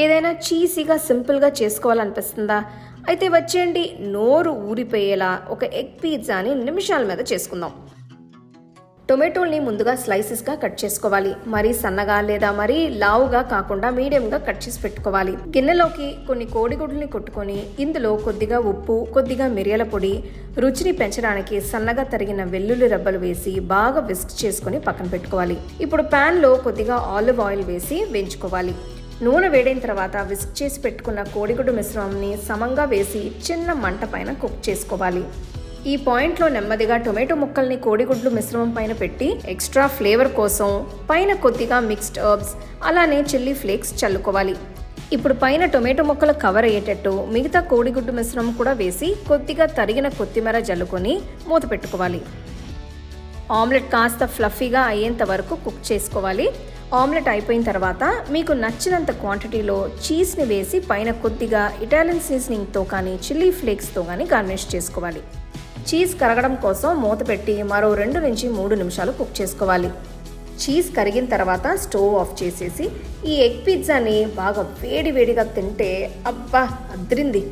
ఏదైనా చీజీగా సింపుల్గా చేసుకోవాలనిపిస్తుందా? అయితే వచ్చేయండి, నోరు ఊరిపోయేలా ఒక ఎగ్ పిజ్జాని నిమిషాల మీద చేసుకుందాం. టొమాటోల్ని ముందుగా స్లైసెస్గా కట్ చేసుకోవాలి. మరీ సన్నగా లేదా మరీ లావుగా కాకుండా మీడియంగా కట్ చేసి పెట్టుకోవాలి. గిన్నెలోకి కొన్ని కోడిగుడ్లని కొట్టుకొని ఇందులో కొద్దిగా ఉప్పు, కొద్దిగా మిరియాల పొడి, రుచిని పెంచడానికి సన్నగా తరిగిన వెల్లుల్లి రెబ్బలు వేసి బాగా విస్క్ చేసుకుని పక్కన పెట్టుకోవాలి. ఇప్పుడు ప్యాన్లో కొద్దిగా ఆలివ్ ఆయిల్ వేసి వేయించుకోవాలి. నూనె వేడైన తర్వాత విస్క్ చేసి పెట్టుకున్న కోడిగుడ్డు మిశ్రమంని సమంగా వేసి చిన్న మంట పైన కుక్ చేసుకోవాలి. ఈ పాయింట్లో నెమ్మదిగా టొమాటో ముక్కల్ని కోడిగుడ్లు మిశ్రమం పైన పెట్టి ఎక్స్ట్రా ఫ్లేవర్ కోసం పైన కొద్దిగా మిక్స్డ్ హర్బ్స్ అలానే చిల్లీ ఫ్లేక్స్ చల్లుకోవాలి. ఇప్పుడు పైన టొమాటో ముక్కలు కవర్ అయ్యేటట్టు మిగతా కోడిగుడ్డు మిశ్రమం కూడా వేసి కొద్దిగా తరిగిన కొత్తిమీర జల్లుకొని మూత పెట్టుకోవాలి. ఆమ్లెట్ కాస్త ఫ్లఫీగా అయ్యేంత వరకు కుక్ చేసుకోవాలి. ఆమ్లెట్ అయిపోయిన తర్వాత మీకు నచ్చినంత క్వాంటిటీలో చీజ్ని వేసి పైన కొద్దిగా ఇటాలియన్ సీజనింగ్తో కానీ చిల్లీ ఫ్లేక్స్తో కానీ గార్నిష్ చేసుకోవాలి. చీజ్ కరగడం కోసం మూత పెట్టి మరో 2 నుంచి 3 నిమిషాలు కుక్ చేసుకోవాలి. చీజ్ కరిగిన తర్వాత స్టవ్ ఆఫ్ చేసేసి ఈ ఎగ్ పిజ్జాని బాగా వేడివేడిగా తింటే అబ్బా అద్రింది.